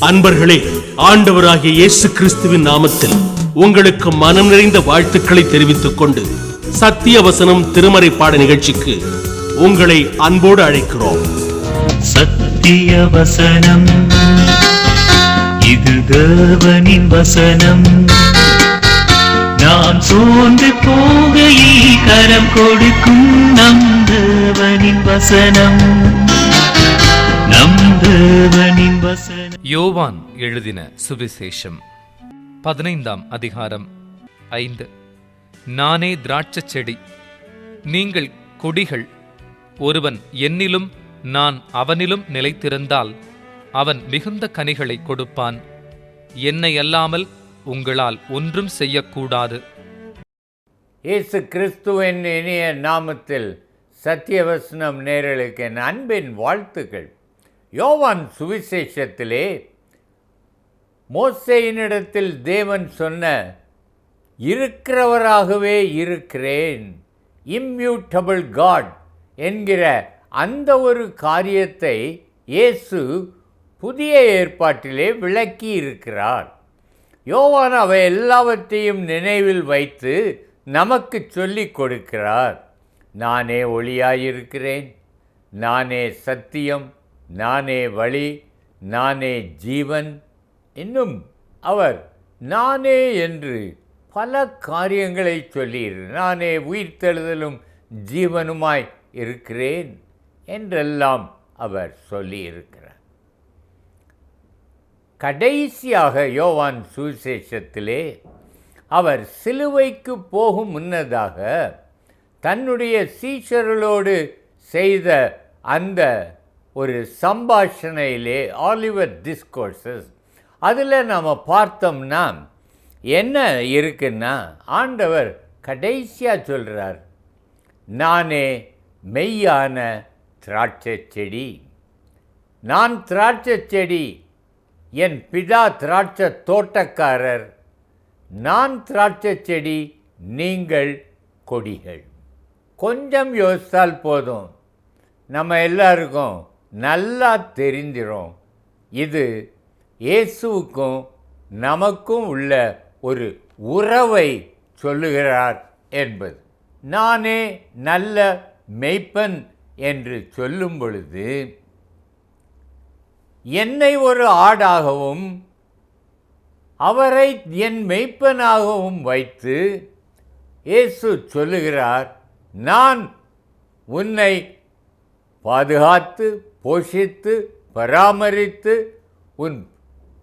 அன்பர்களே, ஆண்டவராகிய இயேசு கிறிஸ்துவின் நாமத்தில் உங்களுக்கு மனம் நிறைந்த வாழ்த்துக்களை தெரிவித்துக் கொண்டு சத்திய வசனம் திருமறை பாட நிகழ்ச்சிக்கு உங்களை அன்போடு அழைக்கிறோம். சத்திய வசனம், இது தேவனின் வசனம். நாம் சோர்ந்து போகையில் கரம் கொடுக்கும் நம் தேவனின் வசனம். யோவான் எழுதின சுவிசேஷம் 15ஆம் அதிகாரம் 5. நானே திராட்சைச் செடி, நீங்கள் கொடிகள். ஒருவன் என்னிலும் நான் அவனிலும் நிலைத்திருந்தால் அவன் மிகுந்த கனிகளை கொடுப்பான். என்னை அல்லாமல் உங்களால் ஒன்றும் செய்யக்கூடாது. இயேசு கிறிஸ்துவின் இனிய நாமத்தில் சத்தியவசனம் நேயர்களுக்கு என் அன்பின் வாழ்த்துக்கள். யோவான் சுவிசேஷத்திலே மோசேயினிடத்தில் தேவன் சொன்ன இருக்கிறவராகவே இருக்கிறேன், இம்மியூட்டபிள் காட் என்கிற அந்த ஒரு காரியத்தை இயேசு புதிய ஏற்பாட்டிலே விளக்கி இருக்கிறார். யோவான் அவை எல்லாவற்றையும் நினைவில் வைத்து நமக்கு சொல்லிக் கொடுக்கிறார். நானே ஒளியாயிருக்கிறேன், நானே சத்தியம், நானே வழி, நானே ஜீவன். இன்னும் அவர் நானே என்று பல காரியங்களை சொல்லியிருக்கிறார். நானே உயிர்த்தெழுதலும் ஜீவனுமாய் இருக்கிறேன் என்றெல்லாம் அவர் சொல்லியிருக்கிறார். கடைசியாக யோவான் சுவிசேஷத்திலே அவர் சிலுவைக்கு போகும் முன்னதாக தன்னுடைய சீஷர்களோடு செய்த அந்த ஒரு சம்பாஷணையிலே, ஆலிவர் டிஸ்கோர்சஸ், அதில் நாம் பார்த்தோம்னா என்ன இருக்குன்னா, ஆண்டவர் கடைசியாக சொல்கிறார், நானே மெய்யான திராட்சை செடி. நான் திராட்சை செடி, என் பிதா திராட்சை தோட்டக்காரர். நான் திராட்சை செடி, நீங்கள் கொடிகள். கொஞ்சம் யோசித்தால் போதும், நம்ம எல்லாருக்கும் நல்லா தெரிஞ்சிடும் இது இயேசுவுக்கும் நமக்கும் உள்ள ஒரு உறவை சொல்லுகிறார் என்பது. நானே நல்ல மெய்ப்பன் என்று சொல்லும் பொழுது என்னை ஒரு ஆடாகவும் அவரை என் மெய்ப்பனாகவும் வைத்து இயேசு சொல்லுகிறார், நான் உன்னை பாதுகாத்து போஷித்து பராமரித்து உன்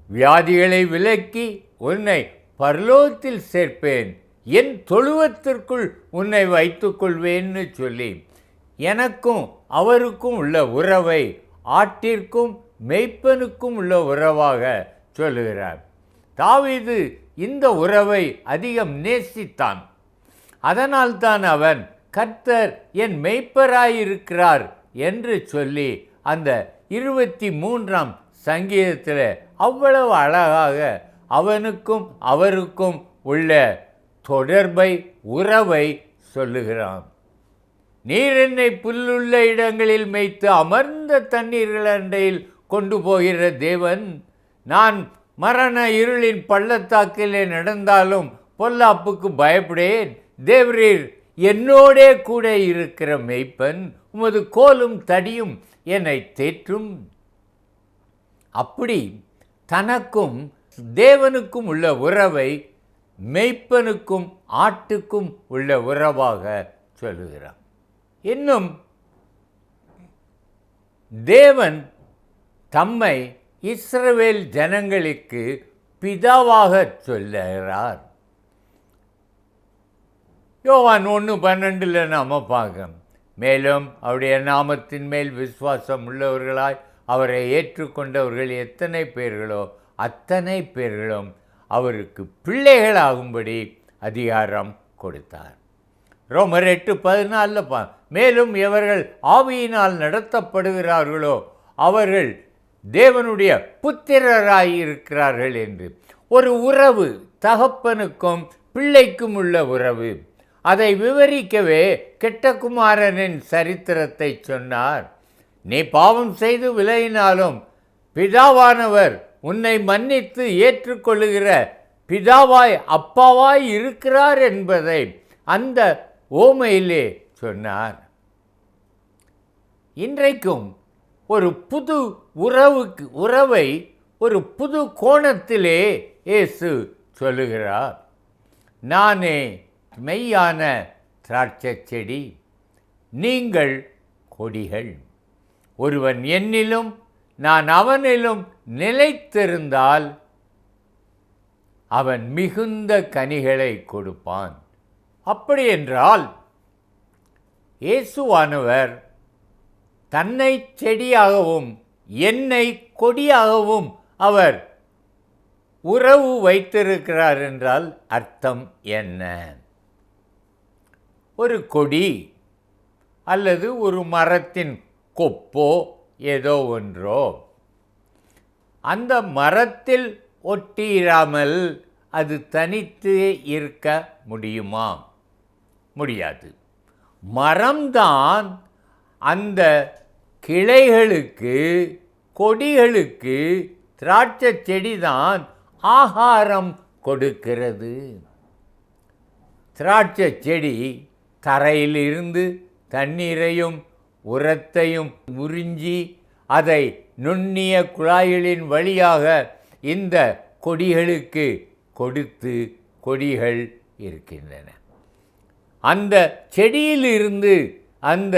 வியாதிகளை விலக்கி உன்னை பரலோகத்தில் சேர்ப்பேன், என் தொழுவத்திற்குள் உன்னை வைத்துக்கொள்வேன்னு சொல்லி எனக்கும் அவருக்கும் உள்ள உறவை ஆட்டிற்கும் மெய்ப்பனுக்கும் உள்ள உறவாக சொல்லுகிறார். தாவீது இந்த உறவை அதிகம் நேசித்தான். அதனால்தான் அவன் கர்த்தர் என் மெய்ப்பராயிருக்கிறார் என்று சொல்லி அந்த 23ஆம் சங்கீதத்தில் அவ்வளவு அழகாக அவனுக்கும் அவருக்கும் உள்ள தொடர்பை, உறவை சொல்லுகிறான். நீர் என்னை புல்லுள்ள இடங்களில் மேய்த்து அமர்ந்த தண்ணீர்கள் அண்டையில் கொண்டு போகிற தேவன். நான் மரண இருளின் பள்ளத்தாக்கிலே நடந்தாலும் பொல்லாப்புக்கு பயப்படேன். தேவரீர் என்னோடே கூட இருக்கிற மெய்ப்பன், உமது கோலும் தடியும் என்னை தேற்றும். அப்படி தனக்கும் தேவனுக்கும் உள்ள உறவை மெய்ப்பனுக்கும் ஆட்டுக்கும் உள்ள உறவாக சொல்லுகிறான். இன்னும் தேவன் தம்மை இஸ்ரவேல் ஜனங்களுக்கு பிதாவாக சொல்லுகிறார். யோவான் 1:12 நாம் பார்க்கணும். மேலும் அவருடைய நாமத்தின் மேல் விசுவாசம் உள்ளவர்களாய் அவரை ஏற்றுக்கொண்டவர்கள் எத்தனை பேர்களோ அத்தனை பேர்களும் அவருக்கு பிள்ளைகளாகும்படி அதிகாரம் கொடுத்தார். ரோமர் 8:14 மேலும் எவர்கள் ஆவியினால் நடத்தப்படுகிறார்களோ அவர்கள் தேவனுடைய புத்திரராயிருக்கிறார்கள் என்று. ஒரு உறவு, தகப்பனுக்கும் பிள்ளைக்கும் உள்ள உறவு. அதை விவரிக்கவே கெட்ட குமாரனின் சரித்திரத்தை சொன்னார். நீ பாவம் செய்து விலகினாலும் பிதாவானவர் உன்னை மன்னித்து ஏற்றுக்கொள்ளுகிற பிதாவாய் அப்பாவாய் இருக்கிறார் என்பதை அந்த ஓமையிலே சொன்னார். இன்றைக்கும் ஒரு புது உறவை ஒரு புது கோணத்திலே இயேசு சொல்லுகிறார். நானே மெய்யான திராட்சை செடி, நீங்கள் கொடிகள். ஒருவன் என்னிலும் நான் அவனிலும் நிலைத்திருந்தால் அவன் மிகுந்த கனிகளை கொடுப்பான். அப்படி என்றால் இயேசுவானவர் தன்னை செடியாகவும் என்னை கொடியாகவும் அவர் உறவு வைத்திருக்கிறார் என்றால் அர்த்தம் என்ன? ஒரு கொடி அல்லது ஒரு மரத்தின் கொப்போ ஏதோ ஒன்றோ அந்த மரத்தில் ஒட்டிராமல் அது தனித்து இருக்க முடியுமா? முடியாது. மரம்தான் அந்த கிளைகளுக்கு, கொடிகளுக்கு, திராட்சை செடிதான் ஆகாரம் கொடுக்கிறது. திராட்சை செடி தரையிலிருந்து தண்ணீரையும் உரத்தையும் உறிஞ்சி அதை நுண்ணிய குழாய்களின் வழியாக இந்த கொடிகளுக்கு கொடுத்து கொடிகள் இருக்கின்றன. அந்த செடியிலிருந்து அந்த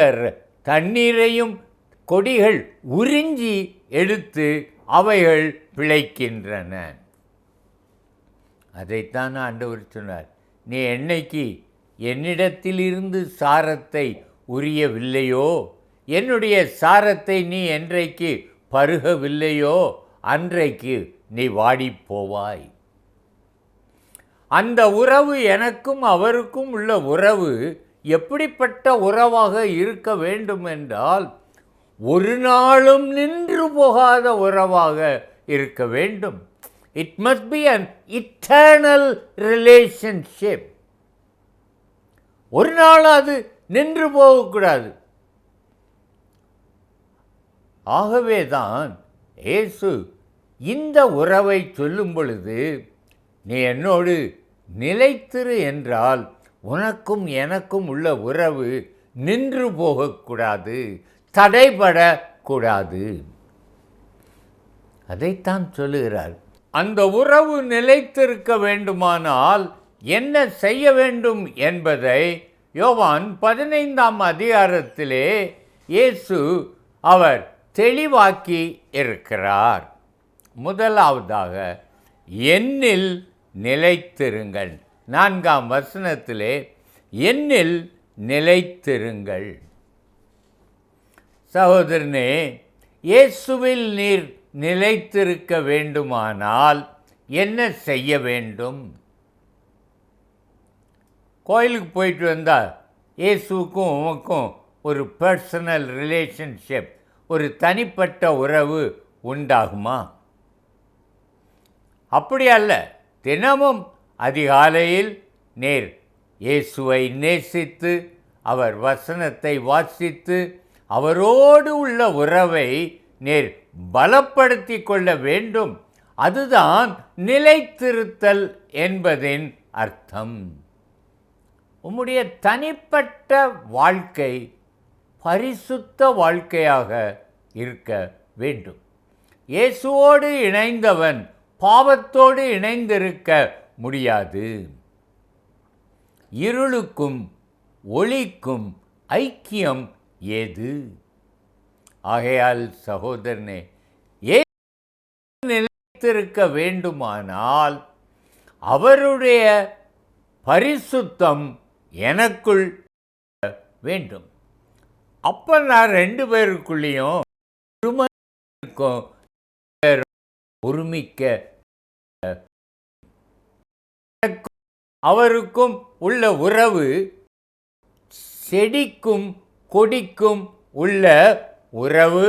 தண்ணீரையும் கொடிகள் உறிஞ்சி எடுத்து அவைகள் பிழைக்கின்றன. அதைத்தான் ஆண்டவர் சொன்னார், நீ என்னைக்கு என்னிடத்திலிருந்து சாரத்தை உரியவில்லையோ, என்னுடைய சாரத்தை நீ என்றைக்கு பருகவில்லையோ அன்றைக்கு நீ வாடிப் போவாய். அந்த உறவு, எனக்கும் அவருக்கும் உள்ள உறவு எப்படிப்பட்ட உறவாக இருக்க வேண்டும் என்றால் ஒரு நாளும் நின்று போகாத உறவாக இருக்க வேண்டும். It must be an eternal relationship. ஒரு நாள் அது நின்று போகக்கூடாது. ஆகவேதான் இயேசு இந்த உறவை சொல்லும் பொழுது, நீ என்னோடு நிலைத்திரு என்றால் உனக்கும் எனக்கும் உள்ள உறவு நின்று போகக்கூடாது, தடைபடக்கூடாது. அதைத்தான் சொல்லுகிறார். அந்த உறவு நிலைத்திருக்க வேண்டுமானால் என்ன செய்ய வேண்டும் என்பதை யோவான் 15ஆம் அதிகாரத்திலே இயேசு அவர் தெளிவாக்கி இருக்கிறார். முதலாவதாக என்னில் நிலைத்திருங்கள். 4ஆம் வசனத்திலே என்னில் நிலைத்திருங்கள். சகோதரனே, இயேசுவில் நீர் நிலைத்திருக்க வேண்டுமானால் என்ன செய்ய வேண்டும்? கோயிலுக்கு போயிட்டு வந்தால் இயேசுக்கும் உமக்கும் ஒரு பர்சனல் ரிலேஷன்ஷிப், ஒரு தனிப்பட்ட உறவு உண்டாகுமா? அப்படி அல்ல. தினமும் அதிகாலையில் நீர் இயேசுவை நேசித்து அவர் வசனத்தை வாசித்து அவரோடு உள்ள உறவை நீர் பலப்படுத்தி கொள்ள வேண்டும். அதுதான் நிலைத்திருத்தல் என்பதின் அர்த்தம். உம்முடைய தனிப்பட்ட வாழ்க்கை பரிசுத்த வாழ்க்கையாக இருக்க வேண்டும். இயேசுவோடு இணைந்தவன் பாவத்தோடு இணைந்திருக்க முடியாது. இருளுக்கும் ஒளிக்கும் ஐக்கியம் ஏது? ஆகையால் சகோதரனே, நிலைத்திருக்க வேண்டுமானால் அவருடைய பரிசுத்தம் எனக்குள் வேண்டும். அப்போ நான் 2 பேருக்குள்ளேயும் ஒருமிக்க அவருக்கும் உள்ள உறவு செடிக்கும் கொடிக்கும் உள்ள உறவு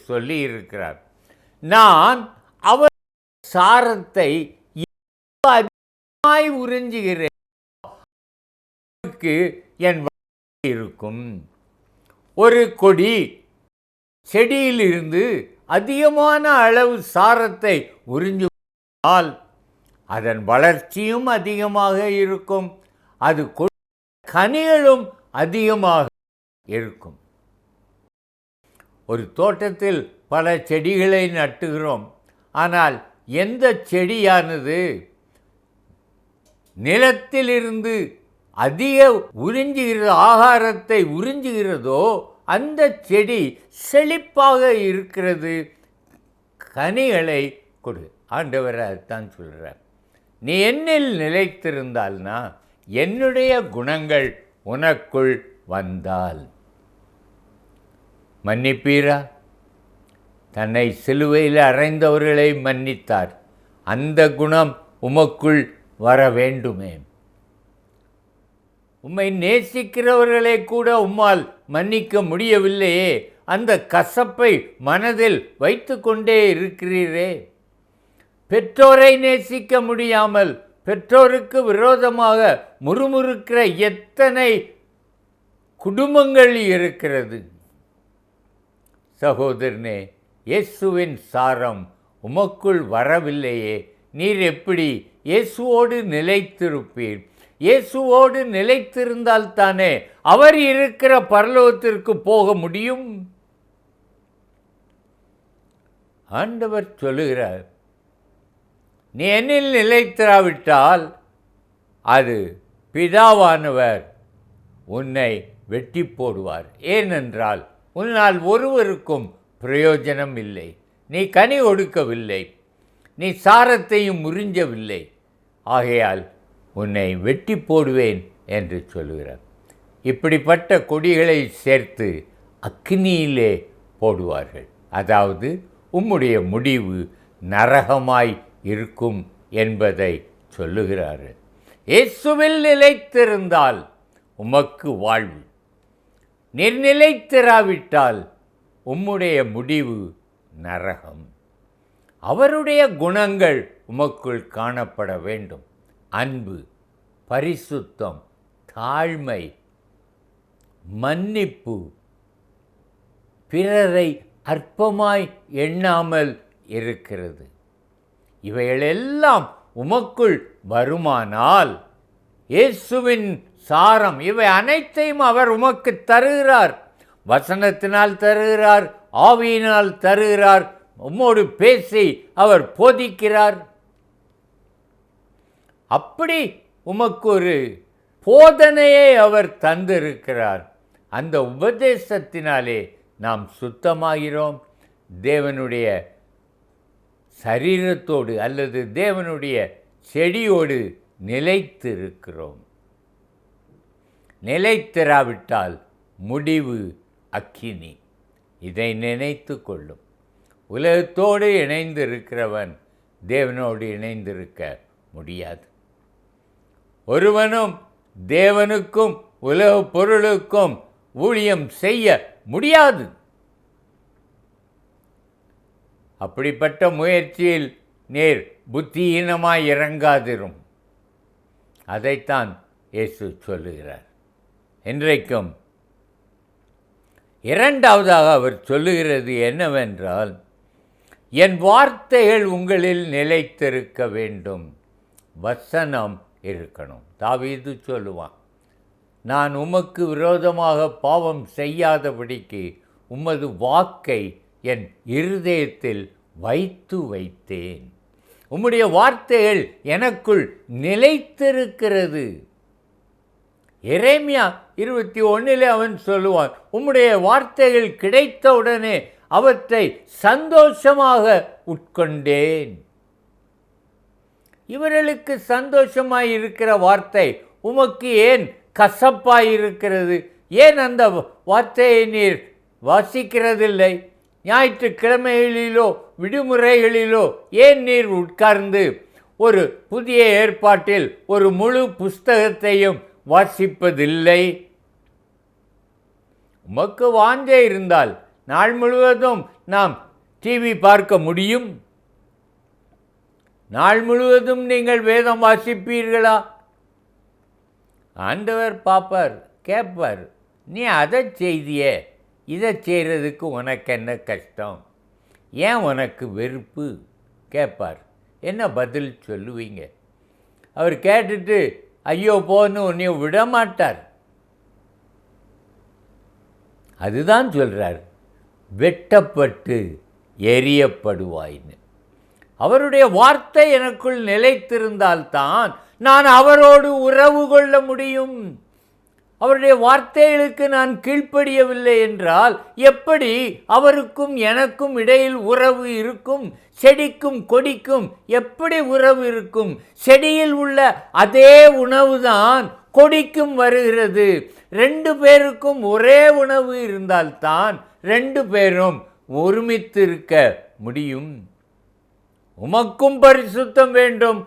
சொல்லி இருக்கிறார். நான் அவர் சாரத்தை அதிகமாய் உறிஞ்சுகிறேன், என் இருக்கும். ஒரு கொடி செடியிலிருந்து அதிகமான அளவு சாரத்தை உறிஞ்சினால் அதன் வளர்ச்சியும் அதிகமாக இருக்கும், அது கனிகளும் அதிகமாக இருக்கும். ஒரு தோட்டத்தில் பல செடிகளை நட்டுகிறோம். ஆனால் எந்த செடியானது நிலத்திலிருந்து அதிக ஆகாரத்தை உறிஞ்சுகிறதோ அந்த செடி செழிப்பாக இருக்கிறது, கனிகளை கொடு. ஆண்டவர் அதுதான் சொல்கிறார். நீ என்னில் நிலைத்திருந்தால்னா என்னுடைய குணங்கள் உனக்குள் வந்தால் மன்னிப்பீரா? தன்னை சிலுவையில் அறைந்தவர்களை மன்னித்தார். அந்த குணம் உமக்குள் வர வேண்டுமே. உம்மை நேசிக்கிறவர்களை கூட உம்மால் மன்னிக்க முடியவில்லையே, அந்த கசப்பை மனதில் வைத்து கொண்டே இருக்கிறீரே. பெற்றோரை நேசிக்க முடியாமல் பெற்றோருக்கு விரோதமாக முறுமுறுக்கிற எத்தனை குடும்பங்கள் இருக்கிறது. சகோதரனே, இயேசுவின் சாரம் உமக்குள் வரவில்லையே, நீர் எப்படி இயேசுவோடு நிலைத்திருப்பீர்? இயேசுவோடு நிலைத்திருந்தால்தானே அவர் இருக்கிற பரலோகத்திற்கு போக முடியும். ஆண்டவர் சொல்லுகிறார், நீ என்னில் நிலைத்திராவிட்டால் அது பிதாவானவர் உன்னை வெட்டி போடுவார். ஏனென்றால் உன்னால் ஒருவருக்கும் பிரயோஜனம் இல்லை. நீ கனி கொடுக்கவில்லை, நீ சாரத்தையும் உறிஞ்சவில்லை. ஆகையால் உன்னை வெட்டி போடுவேன் என்று சொல்கிறார். இப்படிப்பட்ட கொடிகளை சேர்த்து அக்கினியிலே போடுவார்கள். அதாவது உம்முடைய முடிவு நரகமாய் இருக்கும் என்பதை சொல்லுகிறார்கள். இயேசுவில் நிலைத்திருந்தால் உமக்கு வாழ்வு, நீர் நிலைத்திராவிட்டால் உம்முடைய முடிவு நரகம். அவருடைய குணங்கள் உமக்குள் காணப்பட வேண்டும். அன்பு, பரிசுத்தம், தாழ்மை, மன்னிப்பு, பிறரை அற்பமாய் எண்ணாமல் இருக்கிறது. இவைகளெல்லாம் உமக்குள் வருமானால் இயேசுவின் சாரம் இவை அனைத்தையும் அவர் உமக்கு தருகிறார். வசனத்தினால் தருகிறார், ஆவியினால் தருகிறார், உம்மோடு பேசி அவர் போதிக்கிறார். அப்படி உமக்கு ஒரு போதனையை அவர் தந்திருக்கிறார். அந்த உபதேசத்தினாலே நாம் சுத்தமாகிறோம். தேவனுடைய சரீரத்தோடு அல்லது தேவனுடைய செடியோடு நிலைத்திருக்கிறோம். நிலைத்திராவிட்டால் முடிவு அக்கினி. இதை நினைத்து கொள்ளும். உலகத்தோடு இணைந்திருக்கிறவன் தேவனோடு இணைந்திருக்க முடியாது. ஒருவனும் தேவனுக்கும் உலக பொருளுக்கும் ஊழியம் செய்ய முடியாது. அப்படிப்பட்ட முயற்சியில் நீர் புத்தியீனமாய் இறங்காதிரும். அதைத்தான் இயேசு சொல்லுகிறார். இன்றைக்கும் இரண்டாவதாக அவர் சொல்லுகிறது என்னவென்றால், என் வார்த்தைகள் உங்களில் நிலைத்திருக்க வேண்டும். வசனம் இருக்கணும். தாவீது சொல்லுவான், நான் உமக்கு விரோதமாக பாவம் செய்யாதபடிக்கு உமது வாக்கை என் இருதயத்தில் வைத்தேன். உம்முடைய வார்த்தைகள் எனக்குள் நிலைத்திருக்கிறது. எரேமியா 21 அவன் சொல்லுவான், உம்முடைய வார்த்தைகள் கிடைத்தவுடனே அவற்றை சந்தோஷமாக உட்கொண்டேன். இவர்களுக்கு சந்தோஷமாய் இருக்கிற வார்த்தை உமக்கு ஏன் கசப்பாய் இருக்கிறது? ஏன் அந்த வார்த்தையை நீர் வாசிக்கிறதில்லை? ஞாயிற்றுக்கிழமைகளிலோ விடுமுறைகளிலோ ஏன் நீர் உட்கார்ந்து ஒரு புதிய ஏற்பாட்டில் ஒரு முழு புஸ்தகத்தையும் வாசிப்பதில்லை? உமக்கு வாஞ்சை இருந்தால் நாள் முழுவதும் நாம் டிவி பார்க்க முடியும். நாள் முழுவதும் நீங்கள் வேதம் வாசிப்பீர்களா? ஆண்டவர் பார்ப்பார், கேட்பார், நீ அதை செய்தியே, இதை செய்கிறதுக்கு உனக்கு என்ன கஷ்டம், ஏன் உனக்கு வெறுப்பு கேட்பார். என்ன பதில் சொல்லுவீங்க? அவர் கேட்டுட்டு ஐயோ போன்னு உன்னை விடமாட்டார். அதுதான் சொல்கிறார், வெட்டப்பட்டு எரியப்படுவாயின்னு. அவருடைய வார்த்தை எனக்குள் நிலைத்திருந்தால்தான் நான் அவரோடு உறவு கொள்ள முடியும். அவருடைய வார்த்தைகளுக்கு நான் கீழ்ப்படியவில்லை என்றால் எப்படி அவருக்கும் எனக்கும் இடையில் உறவு இருக்கும்? செடிக்கும் கொடிக்கும் எப்படி உறவு இருக்கும்? செடியில் உள்ள அதே உணவுதான் கொடிக்கும் வருகிறது. 2 பேருக்கும் ஒரே உணவு இருந்தால்தான் 2 பேரும் ஒருமித்திருக்க முடியும். உமக்கும் பரிசுத்தம் வேண்டும்,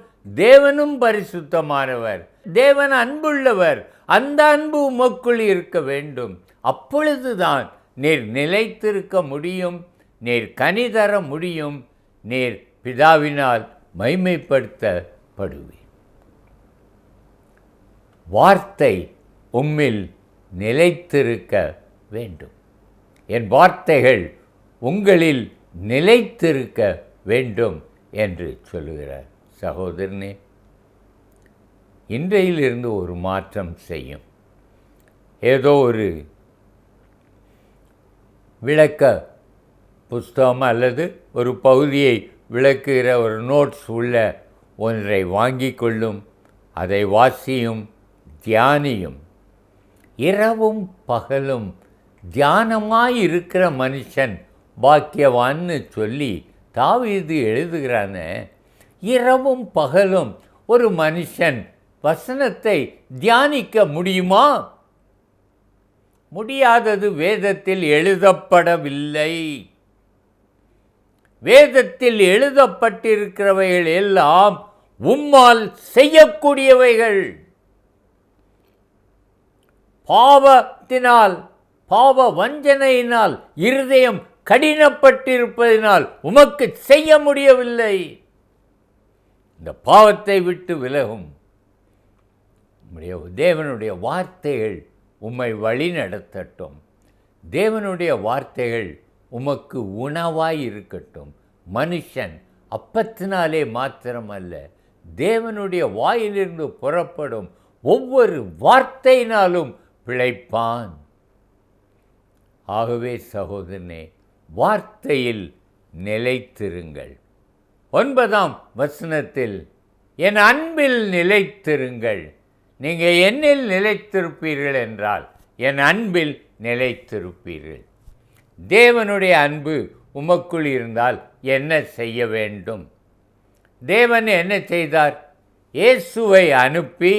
தேவனும் பரிசுத்தமானவர், தேவன் அன்புள்ளவர், அந்த அன்பு உமக்குள் இருக்க வேண்டும். அப்பொழுதுதான் நீர் நிலைத்திருக்க முடியும், நீர் கனி தர முடியும், நீர் பிதாவினால் மைமைப்படுத்தப்படுவீர். வார்த்தை உம்மில் நிலைத்திருக்க வேண்டும். என் வார்த்தைகள் உங்களில் நிலைத்திருக்க வேண்டும் என்று சொல்லுகிறார். சகோதரனே, இன்றையிலிருந்து ஒரு மாற்றம் செய்யும். ஏதோ ஒரு விளக்க புஸ்தகம் அல்லது ஒரு பகுதியை விளக்குகிற ஒரு நோட்ஸ் உள்ள ஒன்றை வாங்கி கொள்ளும், அதை வாசியும், தியானியும். இரவும் பகலும் தியானமாயிருக்கிற மனுஷன் பாக்கியவான்னு சொல்லி தாவீது எழுதுகிறான. இரவும் பகலும் ஒரு மனுஷன் வசனத்தை தியானிக்க முடியுமா? முடியாதது வேதத்தில் எழுதப்படவில்லை. வேதத்தில் எழுதப்பட்டிருக்கிறவைகள் எல்லாம் உம்மால் செய்யக்கூடியவைகள். பாவத்தினால், பாவ வஞ்சனையினால் இருதயம் கடினப்பட்டிருப்பதினால் உமக்கு செய்ய முடியவில்லை. இந்த பாவத்தை விட்டு விலகும். தேவனுடைய வார்த்தைகள் உம்மை வழி நடத்தட்டும். தேவனுடைய வார்த்தைகள் உமக்கு உணவாய் இருக்கட்டும். மனுஷன் அப்பத்தினாலே மாத்திரமல்ல, தேவனுடைய வாயிலிருந்து புறப்படும் ஒவ்வொரு வார்த்தையினாலும் பிழைப்பான். ஆகவே சகோதரனே, வார்த்தையில் நிலைத்திருங்கள். 9ஆம் வசனத்தில் என் அன்பில் நிலைத்திருங்கள். நீங்கள் என்னில் நிலைத்திருப்பீர்கள் என்றால் என் அன்பில் நிலைத்திருப்பீர்கள். தேவனுடைய அன்பு உமக்குள் இருந்தால் என்ன செய்ய வேண்டும்? தேவன் என்ன செய்தார்? இயேசுவை அனுப்பி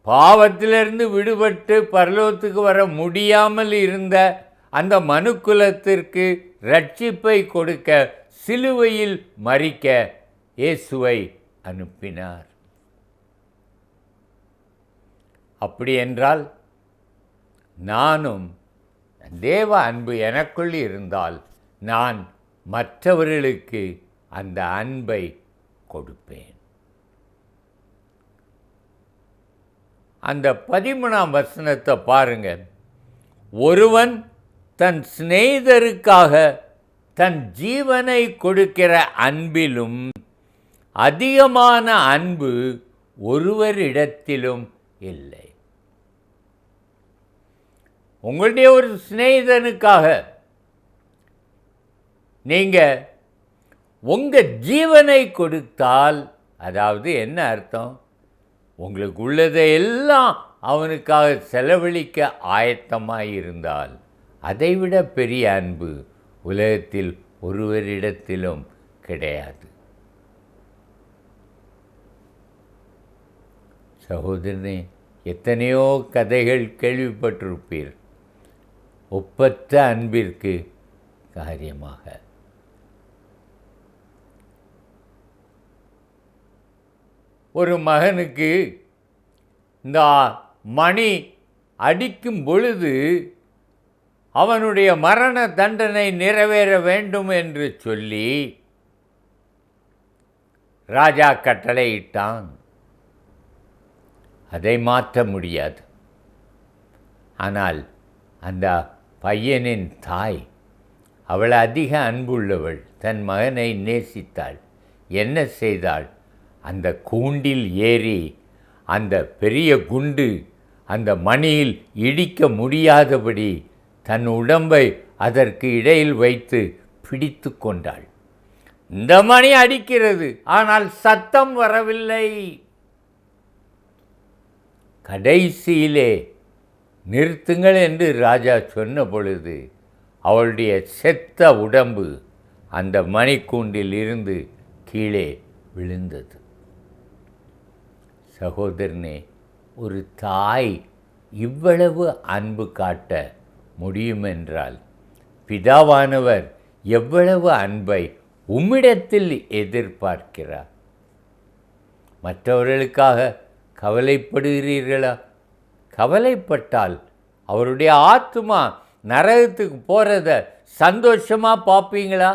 பாவத்திலிருந்து விடுபட்டு பரலோகத்துக்கு வர முடியாமல் இருந்த அந்த மனுக்குலத்திற்கு ரட்சிப்பை கொடுக்க, சிலுவையில் மரிக்க இயேசுவை அனுப்பினார். அப்படி என்றால் நானும் தேவ அன்பு எனக்குள் இருந்தால் நான் மற்றவர்களுக்கு அந்த அன்பை கொடுப்பேன். அந்த 13ஆம் வசனத்தை பாருங்க. ஒருவன் தன் சிநேகிதருக்காக தன் ஜீவனை கொடுக்கிற அன்பிலும் அதிகமான அன்பு ஒருவரிடத்திலும் இல்லை. உங்களுடைய ஒரு சிநேகிதனுக்காக நீங்கள் உங்கள் ஜீவனை கொடுத்தால், அதாவது என்ன அர்த்தம்? உங்களுக்கு உள்ளதை எல்லாம் அவனுக்காக செலவழிக்க ஆயத்தமாக இருந்தால், அதைவிட பெரிய அன்பு உலகத்தில் ஒருவரிடத்திலும் கிடையாது. சகோதரனே, எத்தனையோ கதைகள் கேள்விப்பட்டிருப்பீர். ஒப்பற்ற அன்பிற்கு காரியமாக ஒரு மகனுக்கு இந்த மணி அடிக்கும் பொழுது அவனுடைய மரண தண்டனை நிறைவேற வேண்டும் என்று சொல்லி ராஜா கட்டளையிட்டான். அதை மாற்ற முடியாது. ஆனால் அந்த பையனின் தாய், அவள் அதிக அன்புள்ளவள், தன் மகனை நேசித்தாள். என்ன செய்தாள்? அந்த கூண்டில் ஏறி அந்த பெரிய குண்டு அந்த மணியில் இடிக்க முடியாதபடி தன் உடம்பை அதற்கு இடையில் வைத்து பிடித்து கொண்டாள். இந்த மணி அடிக்கிறது, ஆனால் சத்தம் வரவில்லை. கடைசியிலே நிறுத்துங்கள் என்று ராஜா சொன்ன பொழுது அவளுடைய செத்த உடம்பு அந்த மணிக்கூண்டில் இருந்து கீழே விழுந்தது. சகோதரனே, ஒரு தாய் இவ்வளவு அன்பு காட்ட முடியுமென்றால் பிதாவானவர் எவ்வளவு அன்பை உம்மிடத்தில் எதிர்பார்க்கிறார். மற்றவர்களுக்காக கவலைப்படுகிறீர்களா? கவலைப்பட்டால் அவருடைய ஆத்துமா நரகத்துக்கு போகிறத சந்தோஷமாக பார்ப்பீங்களா?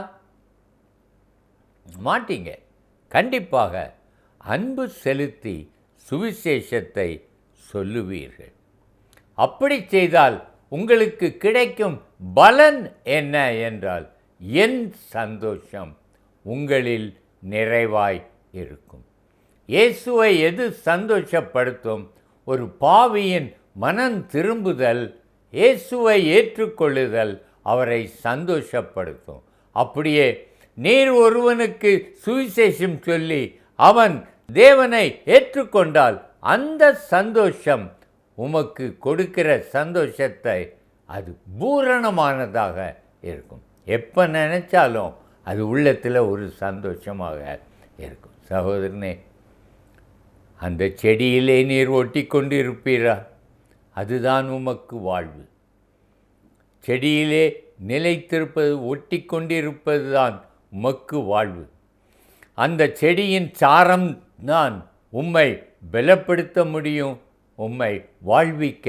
மாட்டீங்க. கண்டிப்பாக அன்பு செலுத்தி சுவிசேஷத்தை சொல்லுவீர்கள். அப்படி செய்தால் உங்களுக்கு கிடைக்கும் பலன் என்ன என்றால், என் சந்தோஷம் உங்களில் நிறைவாய் இருக்கும். இயேசுவை எது சந்தோஷப்படுத்தும்? ஒரு பாவியின் மனம் திரும்புதல், இயேசுவை ஏற்றுக்கொள்ளுதல் அவரை சந்தோஷப்படுத்தும். அப்படியே நீர் ஒருவனுக்கு சுவிசேஷம் சொல்லி அவன் தேவனை ஏற்றுக்கொண்டால் அந்த சந்தோஷம் உமக்கு கொடுக்கிற சந்தோஷத்தை அது பூரணமானதாக இருக்கும். எப்போ நினைச்சாலும் அது உள்ளத்தில் ஒரு சந்தோஷமாக இருக்கும். சகோதரனே, அந்த செடியிலே நீர் ஒட்டி கொண்டு இருப்பீரா? அதுதான் உமக்கு வாழ்வு. செடியிலே நிலைத்திருப்பது, ஒட்டி கொண்டிருப்பது தான் உமக்கு வாழ்வு. அந்த செடியின் சாரம் தான் உம்மை பலப்படுத்த முடியும், உம்மை வாழ்விக்க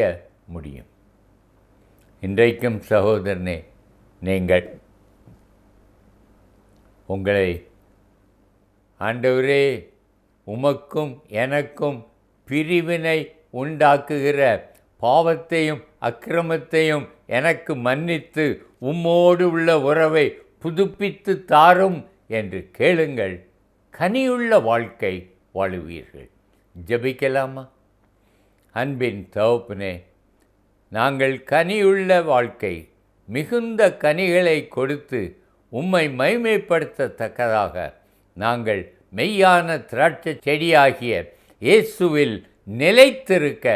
முடியும். இன்றைக்கும் சகோதரனே, நீங்கள் உங்களை ஆண்டவரே, உமக்கும் எனக்கும் பிரிவினை உண்டாக்குகிற பாவத்தையும் அக்கிரமத்தையும் எனக்கு மன்னித்து உம்மோடு உள்ள உறவை புதுப்பித்து தாரும் என்று கேளுங்கள். கனியுள்ள வாழ்க்கை வாழுவீர்கள். ஜெபிக்கலாமா? அன்பின் தகப்பனே, நாங்கள் கனியுள்ள வாழ்க்கை, மிகுந்த கனிகளை கொடுத்து உம்மை மகிமைப்படுத்தத்தக்கதாக நாங்கள் மெய்யான திராட்சை செடியாகிய இயேசுவில் நிலைத்திருக்க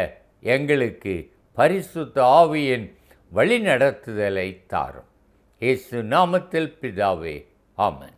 எங்களுக்கு பரிசுத்த ஆவியின் வழிநடத்துதலை தாரும். இயேசு நாமத்தில் பிதாவே, ஆமென்.